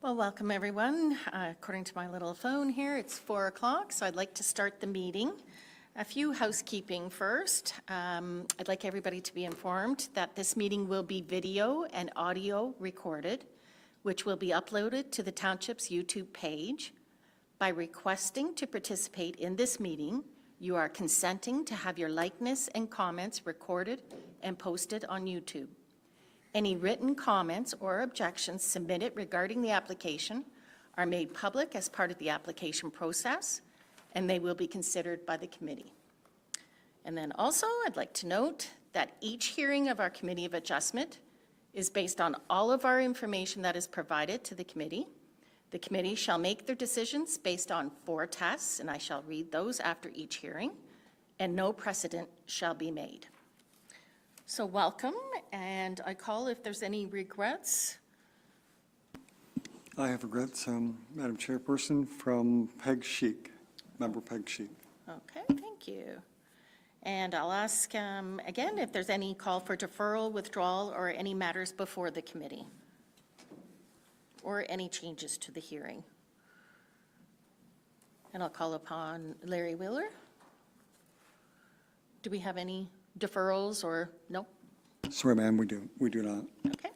Well, welcome everyone. According to my little phone here, it's 4 o'clock, so I'd like to start the meeting. A few housekeeping first. I'd like everybody to be informed that this meeting will be video and audio recorded, which will be uploaded to the Township's YouTube page. By requesting to participate in this meeting, you are consenting to have your likeness and comments recorded and posted on YouTube. Any written comments or objections submitted regarding the application are made public as part of the application process, and they will be considered by the committee. And then also, I'd like to note that each hearing of our Committee of Adjustment is based on all of our information that is provided to the committee. The committee shall make their decisions based on 4 tests, and I shall read those after each hearing, and no precedent shall be made. So welcome, and I call if there's any regrets. I have regrets, Madam Chairperson, from Peg Sheik, Member Peg Sheik. Okay, thank you. And I'll ask again if there's any call for deferral, withdrawal, or any matters before the committee, or any changes to the hearing. And I'll call upon Larry Wheeler. Do we have any deferrals or no? Sorry, ma'am, we do not. Okay.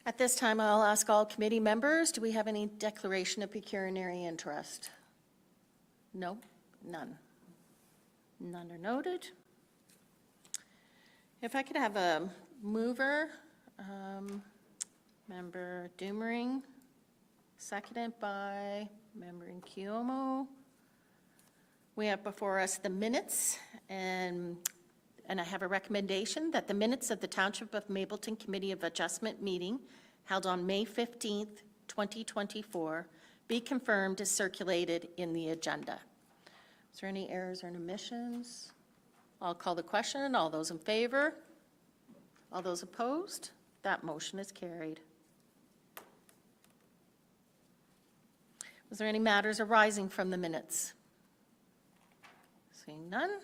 At this time, I'll ask all committee members, do we have any declaration of pecuniary interest? No, none. None are noted. If I could have a mover, Member Doomering, seconded by Member Nkyomo. We have before us the minutes, and I have a recommendation that the minutes of the Township of Mapleton Committee of Adjustment meeting held on May 15th, 2024, be confirmed as circulated in the agenda. Is there any errors or omissions? I'll call the question. All those in favor? All those opposed? That motion is carried. Was there any matters arising from the minutes? Seeing none.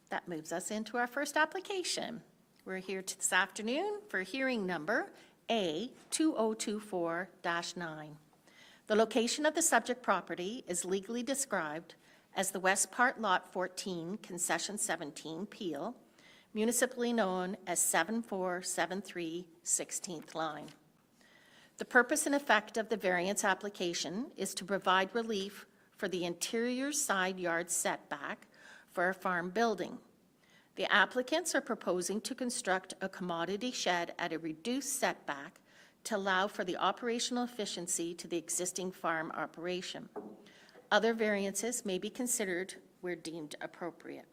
That moves us into our first application. We're here this afternoon for hearing number A2024-9. The location of the subject property is legally described as the West Part Lot 14, Concession 17, Peel, municipally known as 7473 16th Line. The purpose and effect of the variance application is to provide relief for the interior side yard setback for a farm building. The applicants are proposing to construct a commodity shed at a reduced setback to allow for the operational efficiency to the existing farm operation. Other variances may be considered where deemed appropriate.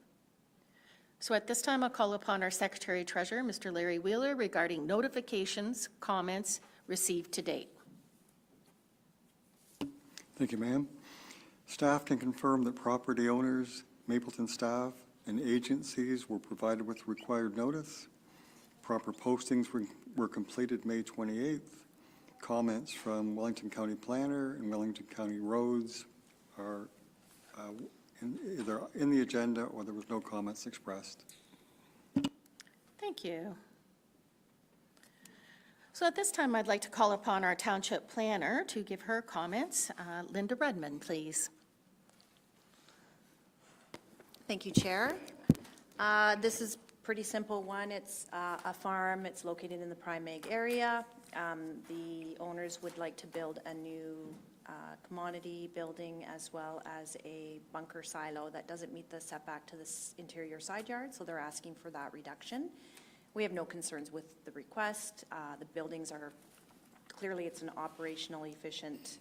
So at this time, I'll call upon our Secretary Treasurer, Mr. Larry Wheeler, regarding notifications, comments received to date. Thank you, ma'am. Staff can confirm that property owners, Mapleton staff, and agencies were provided with required notice. Proper postings were completed May 28th. Comments from Wellington County Planner and Wellington County Roads are either in the agenda or there was no comments expressed. Thank you. So at this time, I'd like to call upon our Township Planner to give her comments. Linda Redmond, please. Thank you, Chair. This is a pretty simple one. It's a farm. It's located in the Primeg area. The owners would like to build a new commodity building as well as a bunker silo that doesn't meet the setback to this interior side yard, so they're asking for that reduction. We have no concerns with the request. The buildings are, clearly it's an operationally efficient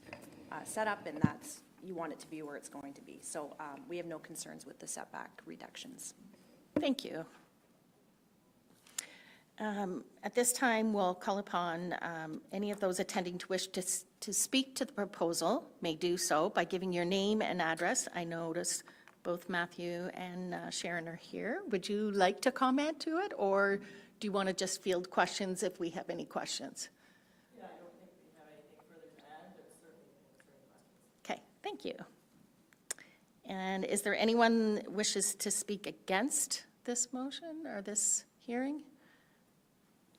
setup, and that's, you want it to be where it's going to be. So we have no concerns with the setback reductions. Thank you. At this time, we'll call upon any of those attending to wish to speak to the proposal may do so by giving your name and address. I notice both Matthew and Sharon are here. Would you like to comment to it, or do you want to just field questions if we have any questions? Yeah, I don't think we have anything further to add, but certainly answering questions. Okay, thank you. And is there anyone wishes to speak against this motion or this hearing?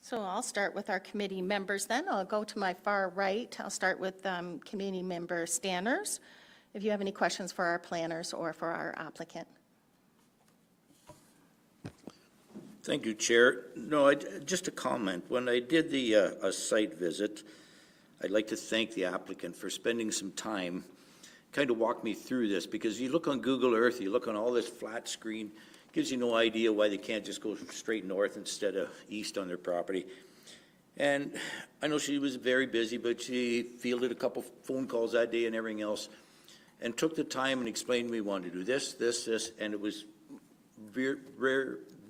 So I'll start with our committee members then. I'll go to my far right. I'll start with committee member Stanners. If you have any questions for our planners or for our applicant. Thank you, Chair. No, just a comment. When I did the a site visit, I'd like to thank the applicant for spending some time, kind of walk me through this, because you look on Google Earth, you look on all this flat screen, gives you no idea why they can't just go straight north instead of east on their property. And I know she was very busy, but she fielded a couple phone calls that day and everything else, and took the time and explained we wanted to do this, and it was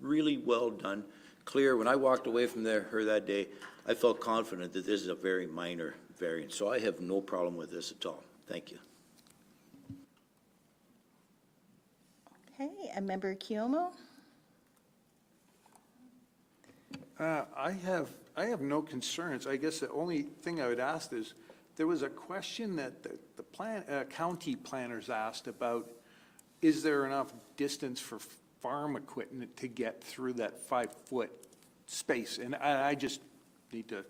really well done, clear. When I walked away from her that day, I felt confident that this is a very minor variance. So I have no problem with this at all. Thank you. Okay, and member Kiyomo? I have no concerns. I guess the only thing I would ask is, there was a question that the county planners asked about, is there enough distance for farm equipment to get through that 5-foot space? And I just need to,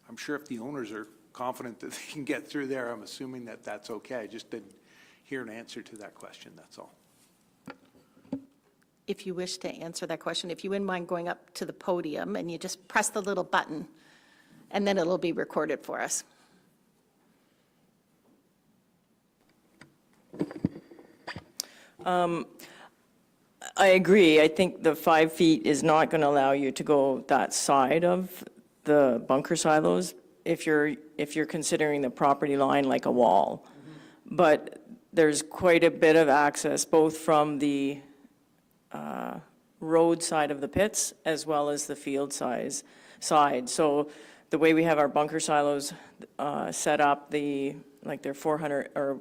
I'm sure if the owners are confident that they can get through there, I'm assuming that that's okay. I just didn't hear an answer to that question, that's all. If you wish to answer that question, if you wouldn't mind going up to the podium and you just press the little button, and then it'll be recorded for us. I agree. I think the 5 feet is not going to allow you to go that side of the bunker silos if you're considering the property line like a wall. But there's quite a bit of access, both from the road side of the pits as well as the field side. So the way we have our bunker silos set up, they're 400 or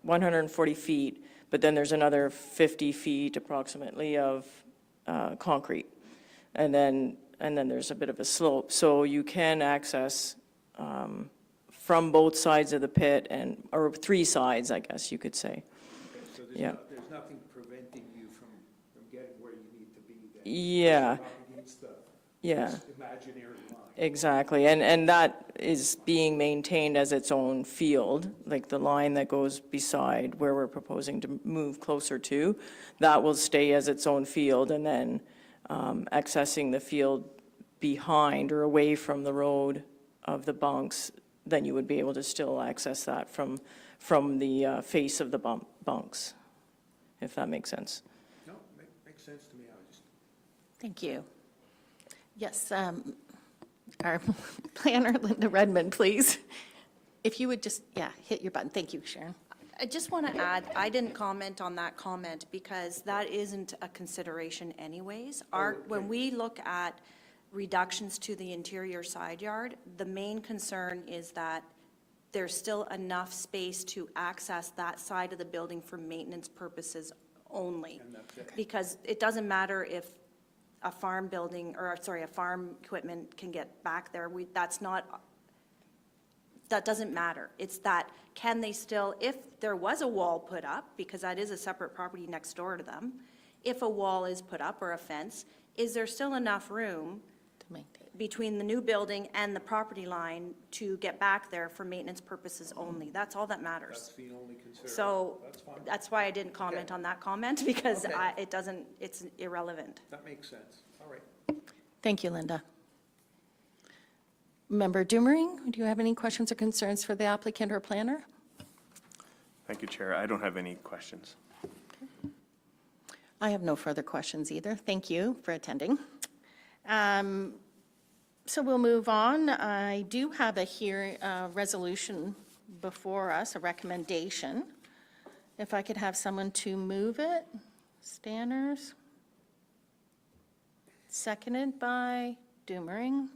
140 feet, but then there's another 50 feet approximately of concrete. And then there's a bit of a slope. So you can access from both sides of the pit, or 3 sides, I guess you could say. So Yeah. there's nothing preventing you from getting where you need to be then? Yeah, Not against the yeah. imaginary line. Exactly, and that is being maintained as its own field, like the line that goes beside where we're proposing to move closer to, that will stay as its own field, and then accessing the field behind or away from the road of the bunks, then you would be able to still access that from the face of the bunks, if that makes sense. No, makes sense to me. I was just. Thank you. Yes, our planner, Linda Redmond, please. If you would just, hit your button. Thank you, Sharon. I just want to add, I didn't comment on that comment because that isn't a consideration anyways. When we look at reductions to the interior side yard, the main concern is that there's still enough space to access that side of the building for maintenance purposes only. Because it doesn't matter if a farm building, or sorry, a farm equipment can get back there. That doesn't matter. It's that, can they still, if there was a wall put up, because that is a separate property next door to them, if a wall is put up or a fence, is there still enough room To maintain. between the new building and the property line to get back there for maintenance purposes only? That's all that matters. That's the only concern. So That's fine. that's why I didn't comment on that comment, because Okay. it's irrelevant. That makes sense. All right. Thank you, Linda. Member Dumering, do you have any questions or concerns for the applicant or planner? Thank you, Chair. I don't have any questions. I have no further questions either. Thank you for attending. So we'll move on. I do have a resolution before us, a recommendation. If I could have someone to move it. Stanners. Seconded by Dumering.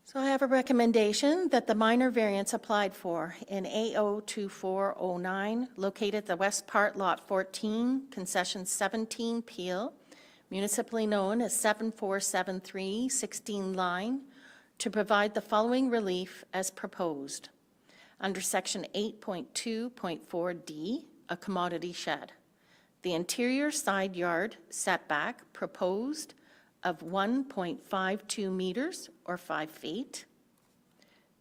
So I have a recommendation that the minor variance applied for in AO 2409, located at the west part, Lot 14, Concession 17, Peel, municipally known as 7473 16 Line, to provide the following relief as proposed. Under Section 8.2.4D, a commodity shed. The interior side yard setback proposed of 1.52 meters or 5 feet.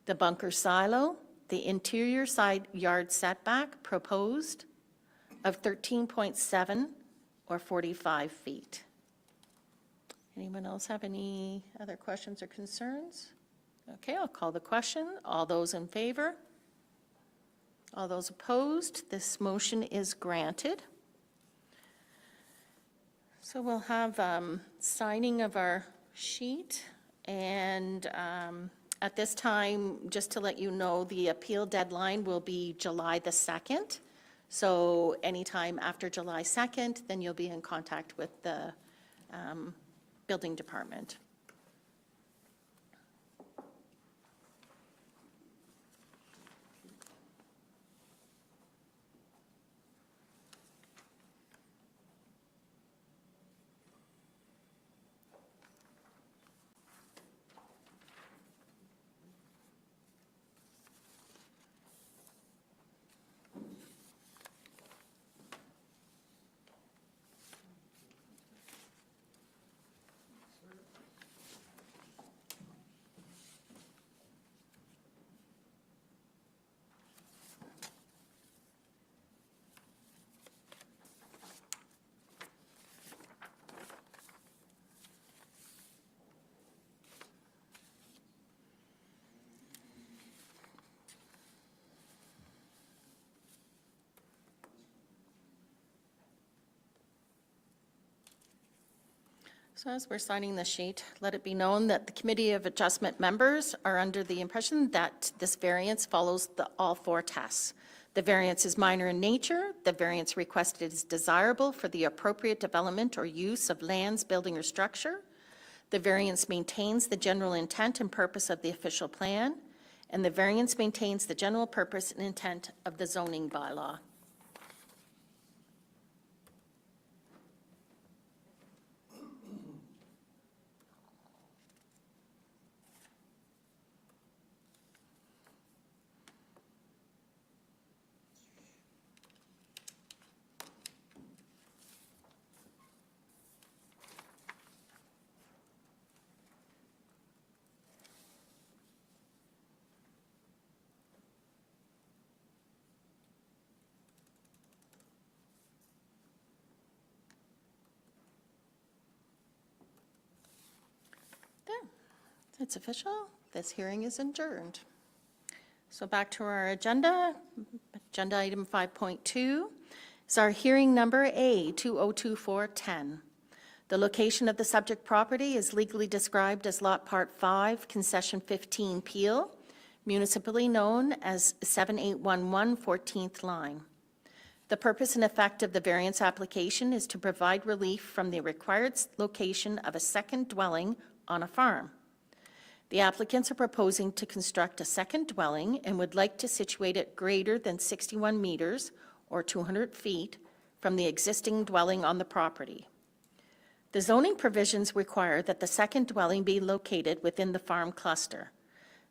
The bunker silo, the interior side yard setback proposed of 13.7 or 45 feet. Anyone else have any other questions or concerns? Okay, I'll call the question. All those in favor? All those opposed? This motion is granted. So we'll have signing of our sheet, and at this time, just to let you know, the appeal deadline will be July the 2nd. So anytime after July 2nd, then you'll be in contact with the building department. So as we're signing the sheet, let it be known that the Committee of Adjustment members are under the impression that this variance follows all 4 tests. The variance is minor in nature. The variance requested is desirable for the appropriate development or use of lands, building, or structure. The variance maintains the general intent and purpose of the official plan, and the variance maintains the general purpose and intent of the zoning bylaw. There, it's official. This hearing is adjourned. So back to our agenda. Agenda item 5.2 is our hearing number A202410. The location of the subject property is legally described as Lot Part 5, Concession 15 Peel, municipally known as 7811 14th Line. The purpose and effect of the variance application is to provide relief from the required location of a second dwelling on a farm. The applicants are proposing to construct a second dwelling and would like to situate it greater than 61 meters or 200 feet from the existing dwelling on the property. The zoning provisions require that the second dwelling be located within the farm cluster.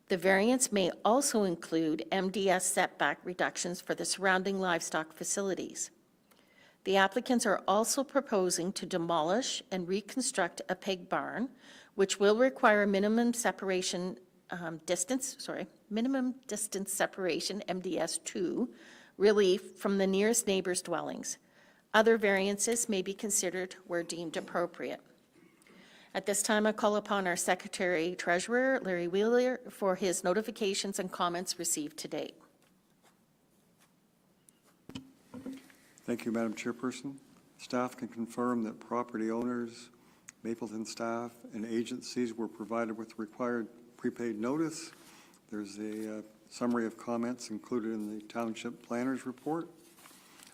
The variance may also include MDS setback reductions for the surrounding livestock facilities. The applicants are also proposing to demolish and reconstruct a pig barn, which will require minimum distance separation, MDS 2, relief from the nearest neighbor's dwellings. Other variances may be considered where deemed appropriate. At this time, I call upon our Secretary Treasurer, Larry Wheeler, for his notifications and comments received to date. Thank you, Madam Chairperson. Staff can confirm that property owners, Mapleton staff, and agencies were provided with required prepaid notice. There's a summary of comments included in the Township Planner's Report.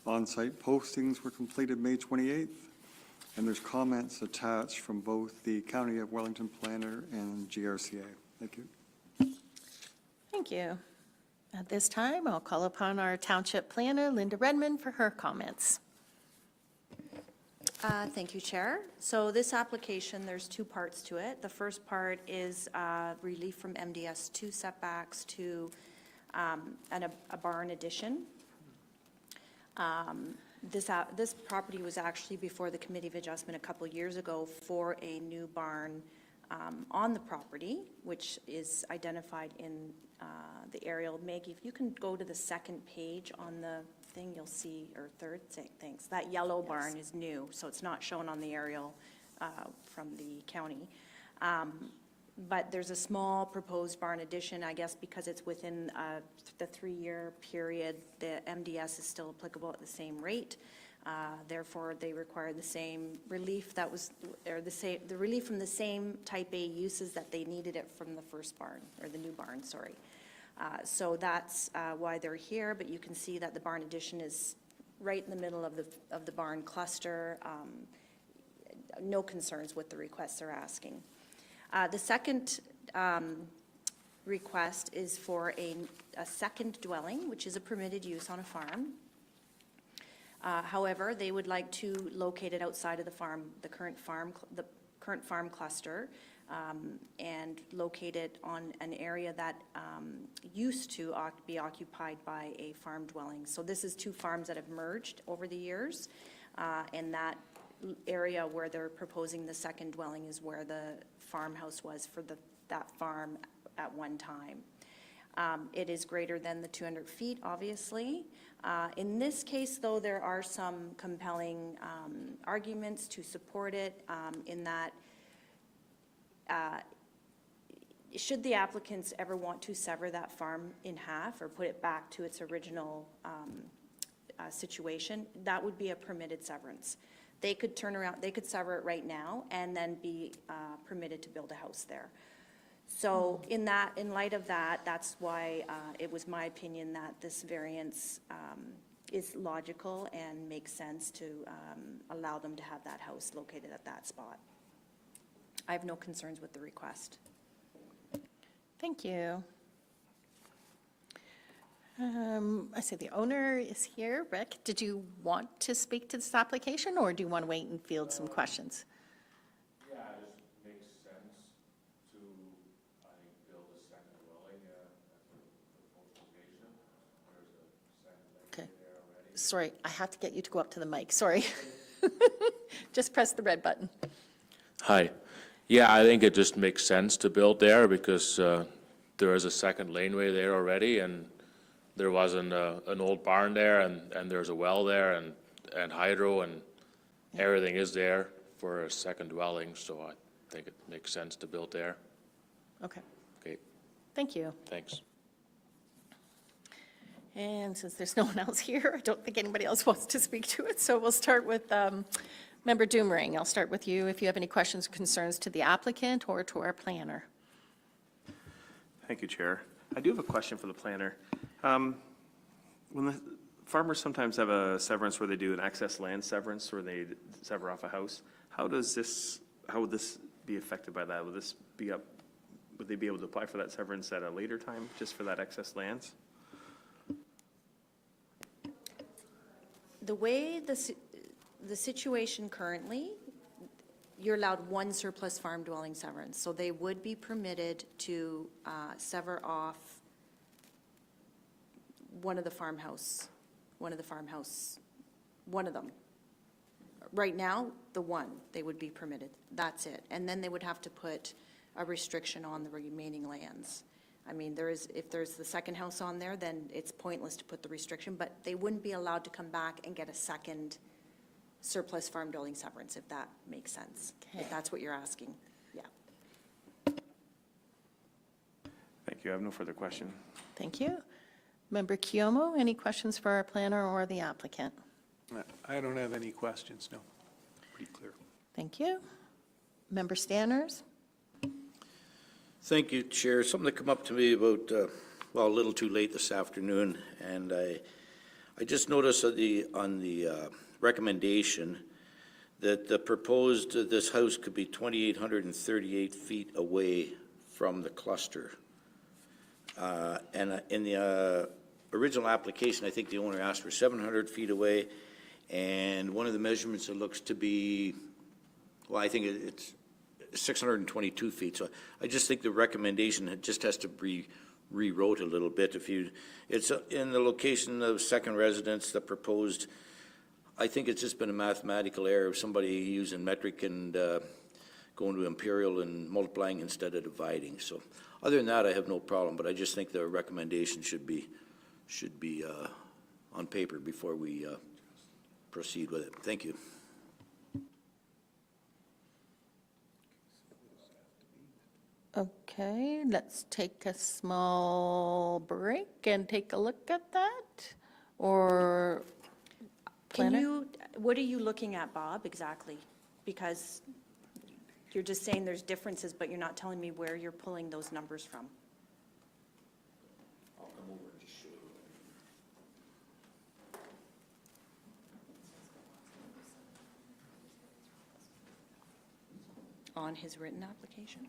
On-site postings were completed May 28th, and there's comments attached from both the County of Wellington Planner and GRCA. Thank you. Thank you. At this time, I'll call upon our Township Planner, Linda Redmond, for her comments. Thank you, Chair. So this application, there's 2 parts to it. The first part is relief from MDS 2 setbacks to a barn addition. This property was actually before the Committee of Adjustment a couple years ago for a new barn on the property, which is identified in the aerial. Maggie, if you can go to the second page on the thing, you'll see, or third, thanks. That yellow barn is new, so it's not shown on the aerial from the county. But there's a small proposed barn addition, I guess, because it's within the 3-year period, the MDS is still applicable at the same rate. Therefore, they require the same relief that was, or the relief from the same type A uses that they needed it from the first barn, or the new barn, sorry. So that's why they're here, but you can see that the barn addition is right in the middle of the barn cluster. No concerns with the requests they're asking. The second request is for a second dwelling, which is a permitted use on a farm. However, they would like to locate it outside of the farm, the current farm cluster, and locate it on an area that used to be occupied by a farm dwelling. So this is 2 farms that have merged over the years, and that area where they're proposing the second dwelling is where the farmhouse was for that farm at one time. It is greater than the 200 feet, obviously. In this case, though, there are some compelling arguments to support it in that should the applicants ever want to sever that farm in half or put it back to its original situation, that would be a permitted severance. They could turn around, they could sever it right now and then be permitted to build a house there. So in light of that, that's why it was my opinion that this variance is logical and makes sense to allow them to have that house located at that spot. I have no concerns with the request. Thank you. I see the owner is here. Rick, did you want to speak to this application, or do you want to wait and field some questions? Yeah, it just makes sense to, I think, build a second dwelling at the proposed location. There's a second Okay. lake there already. Sorry, I have to get you to go up to the mic. Sorry. Just press the red button. Hi. Yeah, I think it just makes sense to build there because there is a second laneway there already, and there was an old barn there, and there's a well there, and hydro, and everything is there for a second dwelling, so I think it makes sense to build there. Okay, Okay, thank you. thanks. And since there's no one else here, I don't think anybody else wants to speak to it, so we'll start with Member Doomering. I'll start with you if you have any questions or concerns to the applicant or to our planner. Thank you, Chair. I do have a question for the planner. When the farmers sometimes have a severance where they do an excess land severance where they sever off a house, how would this be affected by that? Would this be up, would they be able to apply for that severance at a later time, just for that excess lands? The way the situation currently, you're allowed 1 surplus farm dwelling severance. So they would be permitted to sever off one of them. Right now, the one, they would be permitted. That's it. And then they would have to put a restriction on the remaining lands. I mean, if there's the second house on there, then it's pointless to put the restriction, but they wouldn't be allowed to come back and get a second surplus farm dwelling severance, if that makes sense. Okay. If that's what you're asking, yeah. Thank you. I have no further question. Thank you. Member Kiyomo, any questions for our planner or the applicant? I don't have any questions, no. Pretty clear. Thank you. Member Stanners? Thank you, Chair. Something that come up to me about, well, a little too late this afternoon, and I just noticed on the recommendation that the proposed, this house could be 2,838 feet away from the cluster. And in the original application, I think the owner asked for 700 feet away, and one of the measurements, it looks to be, well, I think it's 622 feet. So I just think the recommendation just has to be rewrote a little bit. It's in the location of second residence, the proposed I think it's just been a mathematical error of somebody using metric and going to imperial and multiplying instead of dividing. So other than that, I have no problem, but I just think the recommendation should be on paper before we proceed with it. Thank you. Okay, let's take a small break and take a look at that, or Can planner? you, what are you looking at, Bob, exactly? Because you're just saying there's differences, but you're not telling me where you're pulling those numbers from. On his written application?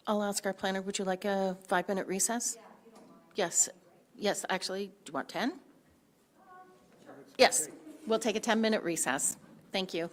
I'll ask our planner, would you like a 5-minute recess? Yes, yes, actually, do you want 10? Yes, we'll take a 10-minute recess. Thank you.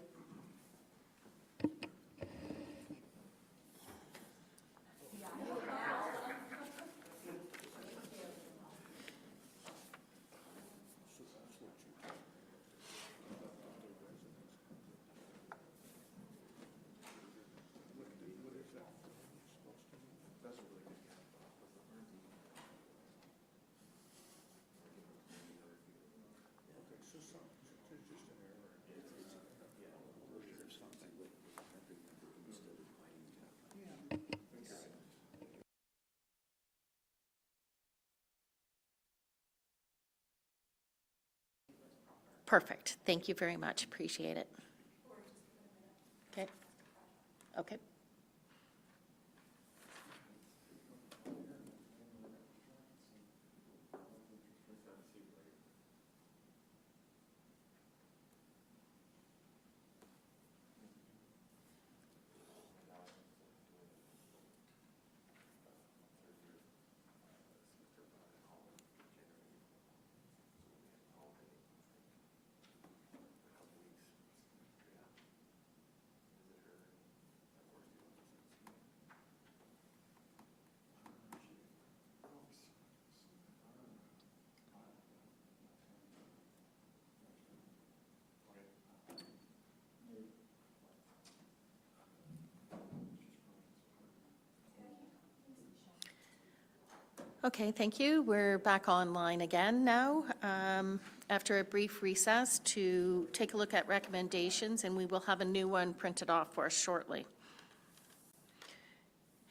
Perfect. Thank you very much. Appreciate it. Okay. Okay. Okay, thank you. We're back online again now, after a brief recess to take a look at recommendations, and we will have a new one printed off for us shortly.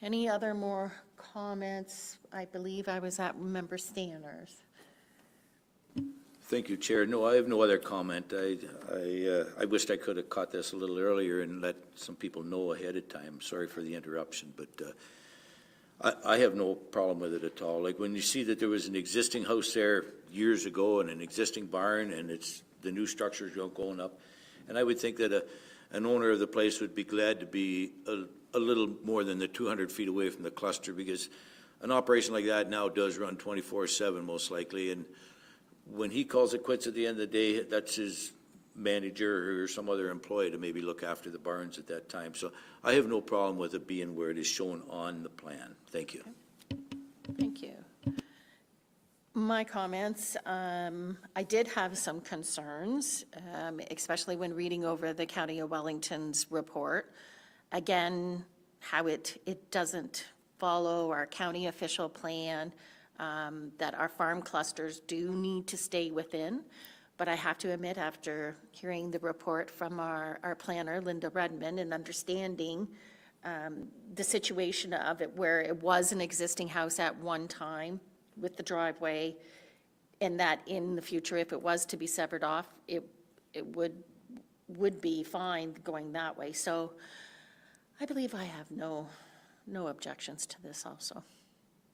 Any other more comments? I believe I was at Member Stanners. Thank you, Chair. No, I have no other comment. I wished I could have caught this a little earlier and let some people know ahead of time. Sorry for the interruption, but I have no problem with it at all. Like, when you see that there was an existing house there years ago and an existing barn, and it's, the new structure's going up, and I would think that an owner of the place would be glad to be a little more than the 200 feet away from the cluster, because an operation like that now does run 24/7 most likely, and when he calls it quits at the end of the day, that's his manager or some other employee to maybe look after the barns at that time. So I have no problem with it being where it is shown on the plan. Thank you. Thank you. My comments, I did have some concerns, especially when reading over the County of Wellington's report. Again, how it doesn't follow our county official plan, that our farm clusters do need to stay within. But I have to admit, after hearing the report from our planner, Linda Redmond, and understanding the situation of it, where it was an existing house at one time with the driveway, and that in the future, if it was to be severed off, it would be fine going that way. So I believe I have no objections to this also.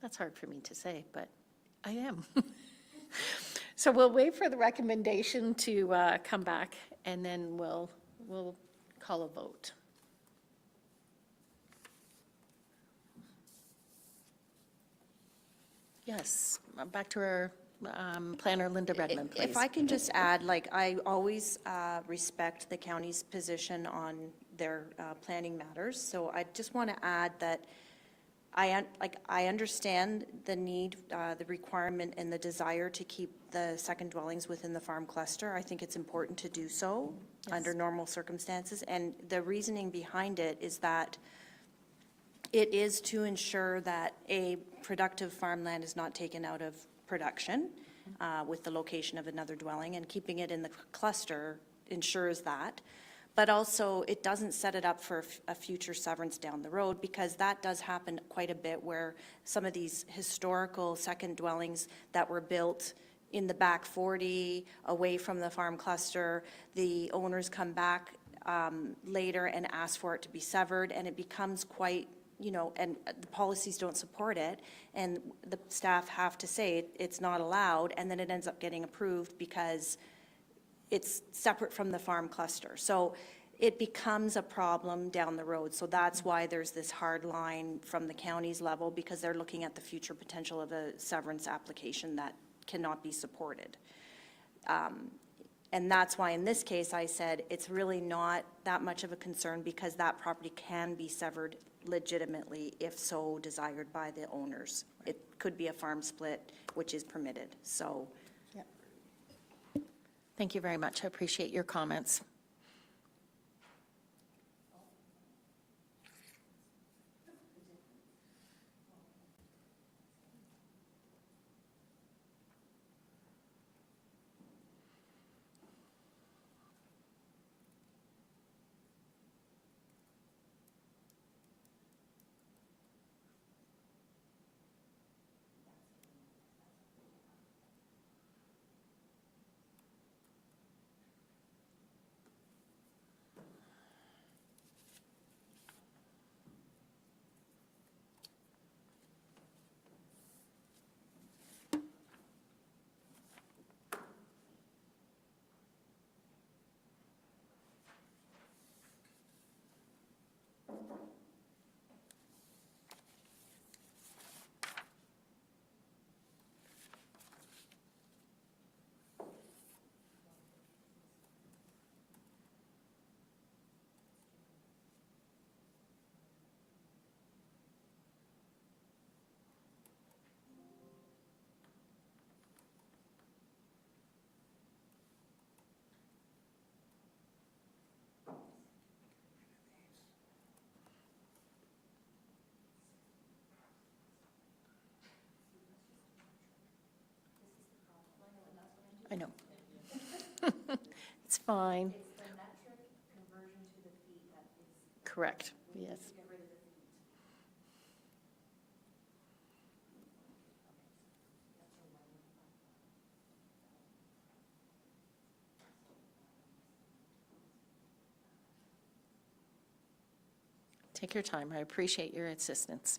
That's hard for me to say, but I am. So we'll wait for the recommendation to come back, and then we'll call a vote. Yes, back to our planner, Linda Redmond, please. If I can just add, like, I always respect the county's position on their planning matters, so I just want to add that I understand the need, the requirement, and the desire to keep the second dwellings within the farm cluster. I think it's important to do so under normal circumstances, and the reasoning behind it is that it is to ensure that a productive farmland is not taken out of production with the location of another dwelling, and keeping it in the cluster ensures that. But also, it doesn't set it up for a future severance down the road, because that does happen quite a bit, where some of these historical second dwellings that were built in the back 40, away from the farm cluster, the owners come back later and ask for it to be severed, and it becomes quite, and the policies don't support it, and the staff have to say it's not allowed, and then it ends up getting approved because it's separate from the farm cluster. So it becomes a problem down the road. So that's why there's this hard line from the county's level, because they're looking at the future potential of a severance application that cannot be supported. And that's why in this case, I said it's really not that much of a concern, because that property can be severed legitimately if so desired by the owners. It could be a farm split, which is permitted, so. Thank you very much. I appreciate your comments. I know. It's fine. It's the metric conversion to the feet that is. Correct, yes. Take your time. I appreciate your assistance.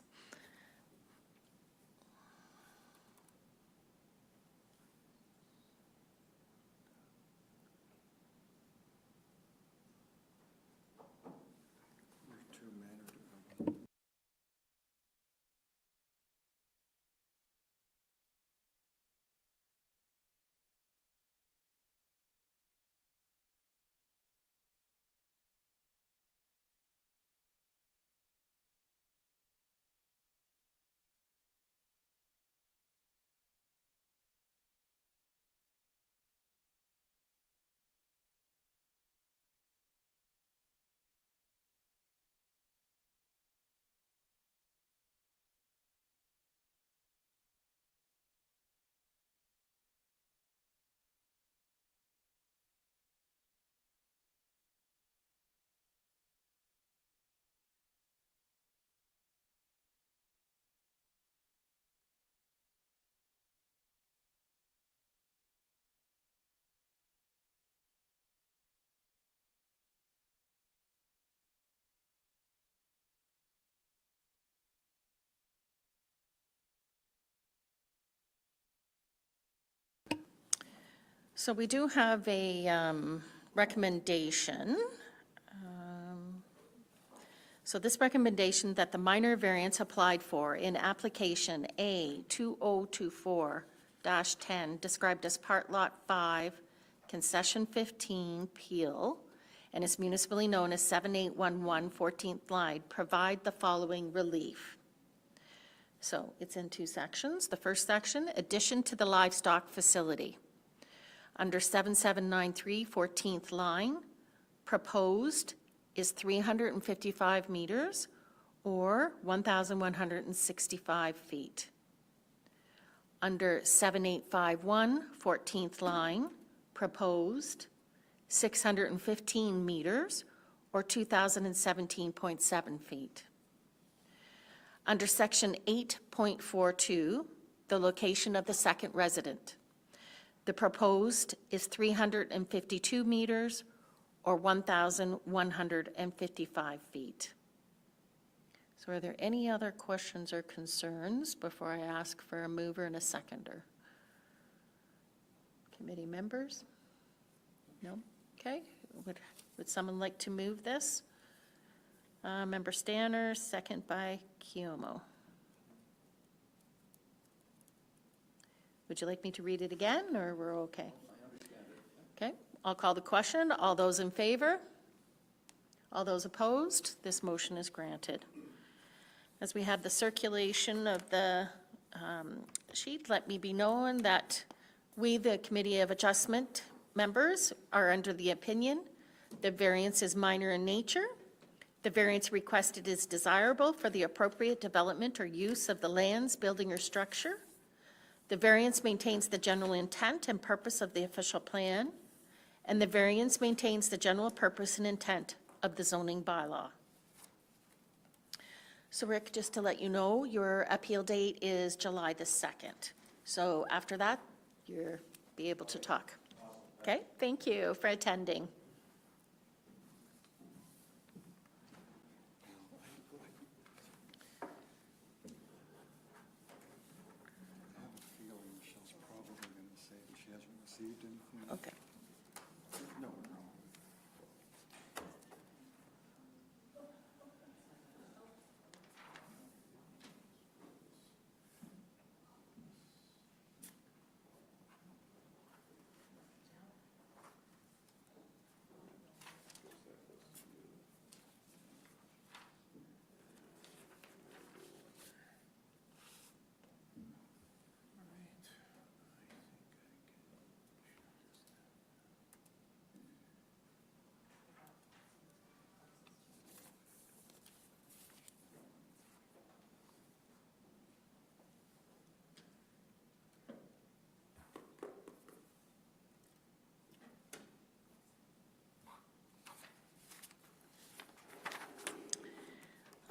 So we do have a recommendation. So this recommendation that the minor variance applied for in application A 2024-10, described as Part Lot 5, Concession 15, Peel, and is municipally known as 7811 14th Line, provide the following relief. So it's in two sections. The first section, addition to the livestock facility. Under 7793 14th Line, proposed is 355 meters or 1,165 feet. Under 7851 14th Line, proposed 615 meters or 2,017.7 feet. Under Section 8.42, the location of the second resident. The proposed is 352 meters or 1,155 feet. So are there any other questions or concerns before I ask for a mover and a seconder? Committee members? No? Okay. Would someone like to move this? Member Stanner, second by Keomo. Would you like me to read it again, or we're okay? Okay, I'll call the question. All those in favor? All those opposed? This motion is granted. As we have the circulation of the sheet, let me be known that we, the Committee of Adjustment members, are under the opinion the variance is minor in nature. The variance requested is desirable for the appropriate development or use of the lands, building, or structure. The variance maintains the general intent and purpose of the official plan, and the variance maintains the general purpose and intent of the zoning bylaw. So Rick, just to let you know, your appeal date is July the 2nd. So after that, you'll be able to talk. Okay, thank you for attending. I have a feeling Michelle's probably going to say that she hasn't received anything. Okay. No.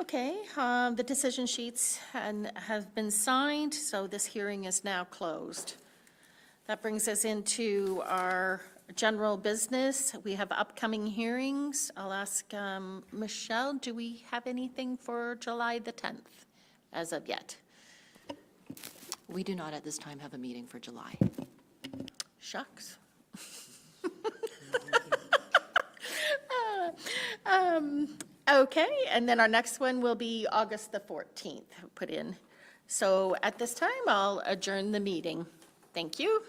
Okay, the decision sheets have been signed, so this hearing is now closed. That brings us into our general business. We have upcoming hearings. I'll ask Michelle, do we have anything for July the 10th as of yet? We do not at this time have a meeting for July. Shucks. Okay, and then our next one will be August the 14th, put in. So at this time, I'll adjourn the meeting. Thank you.